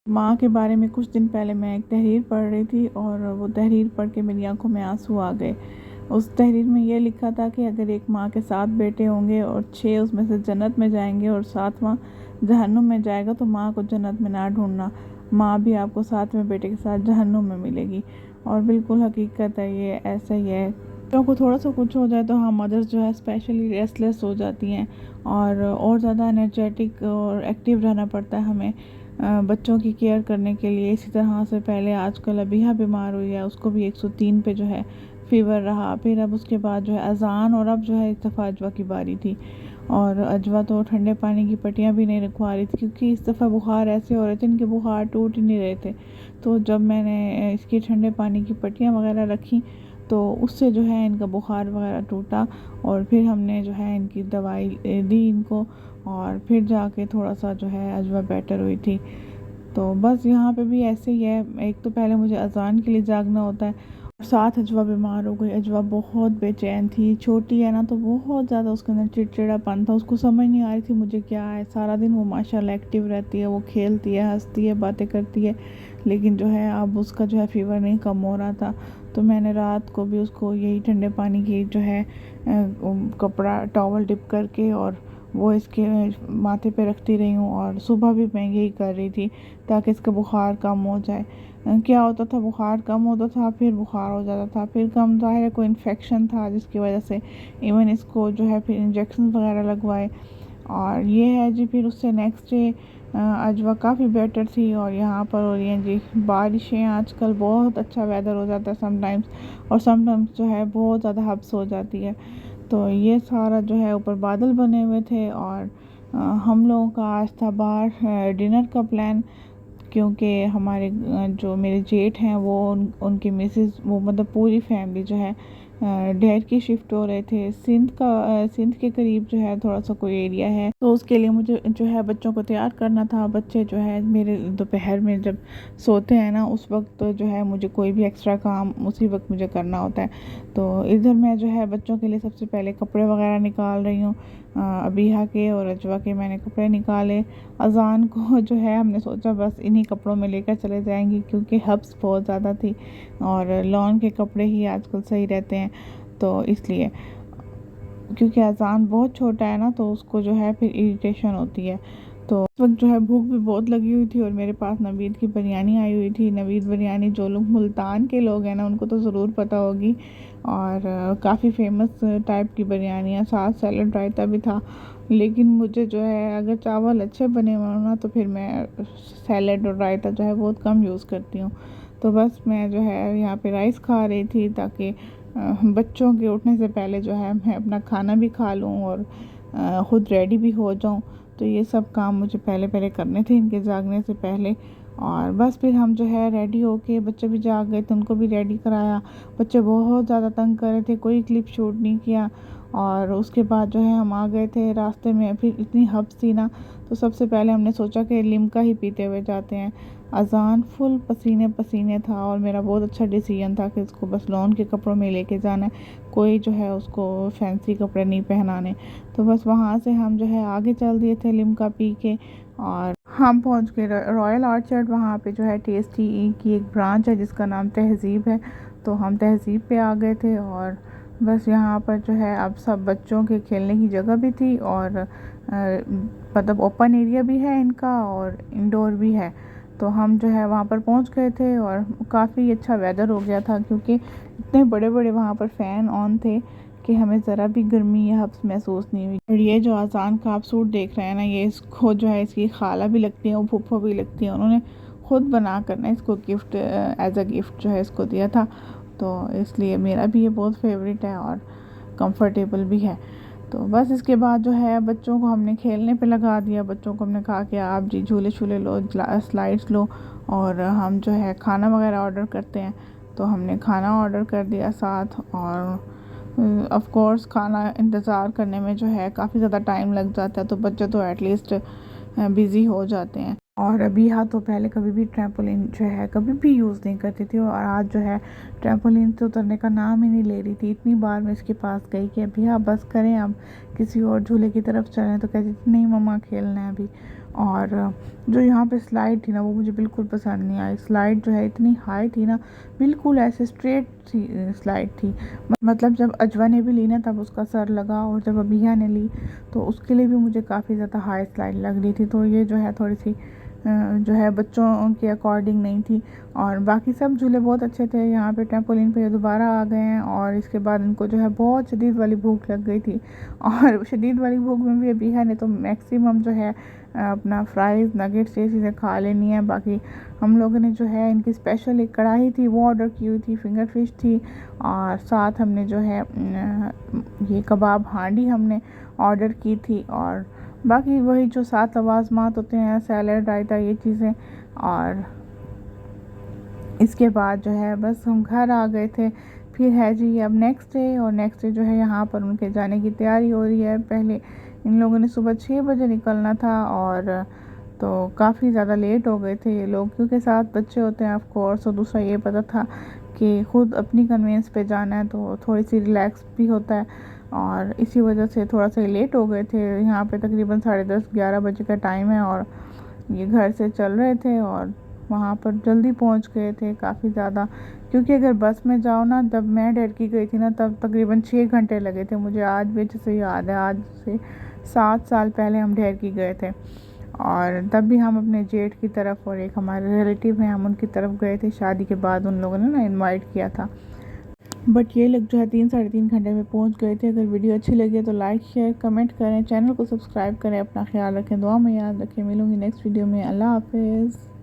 माँ के बारे में कुछ दिन पहले मैं एक तहरीर पढ़ रही थी और वो तहरीर पढ़ के मेरी आंखों में आंसू आ गए। उस तहरीर में ये लिखा था कि अगर एक माँ के 7 बेटे होंगे और 6 उसमें से जन्नत में जाएंगे और 7वां जहन्नुम में जाएगा तो माँ को जन्नत में ना ढूंढना, माँ भी आपको 7वें बेटे के साथ जहन्नुम में मिलेगी। और बिल्कुल हकीकत है, ये ऐसा ही है। बच्चों को थोड़ा सा कुछ हो जाए तो हाँ, मदर्स जो है स्पेशली रेस्टलेस हो जाती हैं और ज़्यादा एनर्जेटिक और एक्टिव रहना पड़ता है हमें बच्चों की केयर करने के लिए। इसी तरह से पहले आजकल अबिहा बीमार हुई है, उसको भी 103 पे जो है फ़ीवर रहा। फिर अब उसके बाद जो है अज़ान, और अब जो है इस दफ़ा अजवा की बारी थी। और अजवा तो ठंडे पानी की पट्टियाँ भी नहीं रखवा रही थी क्योंकि इस दफ़ा बुखार ऐसे हो रहे थे, इनके बुखार टूट ही नहीं रहे थे। तो जब मैंने इसकी ठंडे पानी की पट्टियाँ वगैरह रखी तो उससे जो है इनका बुखार वगैरह टूटा। और फिर हमने जो है इनकी दवाई दी इनको, और फिर जाके थोड़ा सा जो है अजवा बेटर हुई थी। तो बस यहाँ पे भी ऐसे ही है, एक तो पहले मुझे अज़ान के लिए जागना होता है, साथ अजवा बीमार हो गई। अजवा बहुत बेचैन थी, छोटी है ना, तो बहुत ज़्यादा उसके अंदर चिड़चिड़ापन था। उसको समझ नहीं आ रही थी मुझे क्या है। सारा दिन वो माशाल्लाह एक्टिव रहती है, वो खेलती है, हंसती है, बातें करती है, लेकिन जो है अब उसका जो है फ़ीवर नहीं कम हो रहा था। तो मैंने रात को भी उसको यही ठंडे पानी की जो है कपड़ा टॉवल डिप करके और वो इसके माथे पे रखती रही हूँ, और सुबह भी मैं यही कर रही थी ताकि इसका बुखार कम हो जाए। क्या होता था, बुखार कम होता था, फिर बुखार हो जाता था, फिर कम, ज़ाहिर है कोई इन्फेक्शन था जिसकी वजह से इवन इसको जो है फिर इंजेक्शन वगैरह लगवाए। और ये है जी, फिर उससे नेक्स्ट डे अजवा काफ़ी बेटर थी। और यहाँ पर हो रही हैं जी बारिशें, आजकल बहुत अच्छा वेदर हो जाता है समटाइम्स, और समटाइम्स जो है बहुत ज़्यादा हब्स हो जाती है। तो ये सारा जो है ऊपर बादल बने हुए थे, और हम लोगों का आज था बाहर डिनर का प्लान, क्योंकि हमारे जो मेरे जेठ हैं वो उनकी मिसेस, वो मतलब पूरी फैमिली जो है डैड की शिफ्ट हो रहे थे सिंध के करीब जो है थोड़ा सा कोई एरिया है। तो उसके लिए मुझे जो है बच्चों को तैयार करना था। बच्चे जो है मेरे दोपहर में जब सोते हैं ना, उस वक्त तो जो है मुझे कोई भी एक्स्ट्रा काम उसी वक्त मुझे करना होता है। तो इधर मैं जो है बच्चों के लिए सबसे पहले कपड़े वगैरह निकाल रही हूँ। अबीहा के और अजवा के मैंने कपड़े निकाले। अज़ान को जो है हमने सोचा बस इन्हीं कपड़ों में लेकर चले जाएंगे, क्योंकि हब्स बहुत ज़्यादा थी और लॉन के कपड़े ही आजकल सही रहते हैं। तो इसलिए, क्योंकि अज़ान बहुत छोटा है ना, तो उसको जो है फिर इरिटेशन होती है। तो उस वक्त जो है भूख भी बहुत लगी हुई थी, और मेरे पास नवीद की बिरयानी आई हुई थी। नवीद बिरयानी, जो लोग मुल्तान के लोग हैं ना, उनको तो ज़रूर पता होगी, और काफ़ी फेमस टाइप की बिरयानी है। साथ सैलड रायता भी था। लेकिन मुझे जो है अगर चावल अच्छे बने हुए हो ना, तो फिर मैं सैलड और रायता जो है बहुत कम यूज़ करती हूँ। तो बस मैं जो है यहाँ पे राइस खा रही थी ताकि बच्चों के उठने से पहले जो है मैं अपना खाना भी खा लूँ और ख़ुद रेडी भी हो जाऊँ। तो ये सब काम मुझे पहले पहले करने थे इनके जागने से पहले। और बस फिर हम जो है रेडी होके, बच्चे भी जाग गए तो उनको भी रेडी कराया। बच्चे बहुत ज़्यादा तंग कर रहे थे, कोई क्लिप शूट नहीं किया। और उसके बाद जो है हम आ गए थे। रास्ते में फिर इतनी हब्स थी ना, तो सबसे पहले हमने सोचा कि लिम्का ही पीते हुए जाते हैं। अज़ान फुल पसीने पसीने था, और मेरा बहुत अच्छा डिसीजन था कि उसको बस लॉन के कपड़ों में लेके जाना है, कोई जो है उसको फैंसी कपड़े नहीं पहनाने। तो बस वहाँ से हम जो है आगे चल दिए थे लिम्का पी के, और हम पहुँच गए रॉयल ऑर्चर्ड। वहाँ पे जो है टेस्टी की एक ब्रांच है जिसका नाम तहज़ीब है। तो हम तहज़ीब पे आ गए थे, और बस यहाँ पर जो है अब सब बच्चों के खेलने की जगह भी थी, और मतलब ओपन एरिया भी है इनका और इंडोर भी है। तो हम जो है वहाँ पर पहुँच गए थे, और काफ़ी अच्छा वेदर हो गया था, क्योंकि इतने बड़े बड़े वहाँ पर फ़ैन ऑन थे कि हमें ज़रा भी गर्मी या हब्स महसूस नहीं हुई। और ये जो अज़ान का आप सूट देख रहे हैं ना, ये इसको जो है इसकी खाला भी लगती है और फूफा भी लगती है। उन्होंने ख़ुद बना कर ना इसको गिफ्ट एज अ गिफ्ट जो है इसको दिया था। तो इसलिए मेरा भी ये बहुत फेवरेट है और कंफर्टेबल भी है। तो बस इसके बाद जो है बच्चों को हमने खेलने पे लगा दिया। बच्चों को हमने कहा कि आप जी झूले शूले लो, स्लाइड्स लो, और हम जो है खाना वगैरह ऑर्डर करते हैं। तो हमने खाना ऑर्डर कर दिया साथ, और ऑफ कोर्स खाना इंतज़ार करने में जो है काफ़ी ज़्यादा टाइम लग जाता है, तो बच्चे तो एटलीस्ट बिज़ी हो जाते हैं। और अभी हाँ, तो पहले कभी भी ट्रैम्पोलिन जो है कभी भी यूज़ नहीं करती थी, और आज जो है ट्रैम्पोलिन से उतरने का नाम ही नहीं ले रही थी। इतनी बार मैं इसके पास गई कि अभी हाँ बस करें, अब किसी और झूले की तरफ चलें, तो कहती थी नहीं मम्मा खेलना है अभी। और जो यहाँ पे स्लाइड थी ना वो मुझे बिल्कुल पसंद नहीं आई। स्लाइड जो है इतनी हाई थी ना, बिल्कुल ऐसे स्ट्रेट सी स्लाइड थी। मतलब जब अजवा ने भी ली ना तब उसका सर लगा, और जब अबिया ने ली तो उसके लिए भी मुझे काफ़ी ज़्यादा हाई स्लाइड लग रही थी। तो ये जो है थोड़ी सी जो है बच्चों के अकॉर्डिंग नहीं थी। और बाकी सब झूले बहुत अच्छे थे। यहाँ पे ट्रैम्पोलिन पे ये दोबारा आ गए हैं, और इसके बाद इनको जो है बहुत शदीद वाली भूख लग गई थी। और शदीद वाली भूख में भी अबिया ने तो मैक्सिमम जो है अपना फ्राइज़ नगेट्स ये चीज़ें खा लेनी है। बाकी हम लोगों ने जो है इनकी स्पेशल एक कढ़ाई थी वो ऑर्डर की हुई थी, फिंगर फिश थी, और साथ हमने जो है ये कबाब हांडी हमने ऑर्डर की थी। और बाकी वही जो साथ लवाज़मात होते हैं, सैलड, रायता, ये चीज़ें। और इसके बाद जो है बस हम घर आ गए थे। फिर है जी अब नेक्स्ट डे, और नेक्स्ट डे जो है यहाँ पर उनके जाने की तैयारी हो रही है। पहले इन लोगों ने सुबह 6 बजे निकलना था, और तो काफ़ी ज़्यादा लेट हो गए थे ये लोग, क्योंकि साथ बच्चे होते हैं ऑफ कोर्स। और दूसरा ये पता था कि ख़ुद अपनी कन्वेंस पे जाना है तो थोड़ी सी रिलैक्स भी होता है, और इसी वजह से थोड़ा सा लेट हो गए थे। यहाँ पे तकरीबन 10:30-11 बजे का टाइम है, और ये घर से चल रहे थे, और वहाँ पर जल्दी पहुँच गए थे काफ़ी ज़्यादा। क्योंकि अगर बस में जाओ ना, जब मैं ठहरकी गई थी ना तब तकरीबन 6 घंटे लगे थे। मुझे आज भी अच्छे से याद है, आज से 7 साल पहले हम ठहरकी गए थे, और तब भी हम अपने जेठ की तरफ और एक हमारे रिलेटिव हैं हम उनकी तरफ गए थे। शादी के बाद उन लोगों ने ना इनवाइट किया था। बट ये लोग जो है 3-3.5 घंटे में पहुंच गए थे। अगर वीडियो अच्छी लगी तो लाइक शेयर कमेंट करें, चैनल को सब्सक्राइब करें, अपना ख्याल रखें, दुआ में याद रखें। मिलूंगी नेक्स्ट वीडियो में। अल्लाह हाफिज़।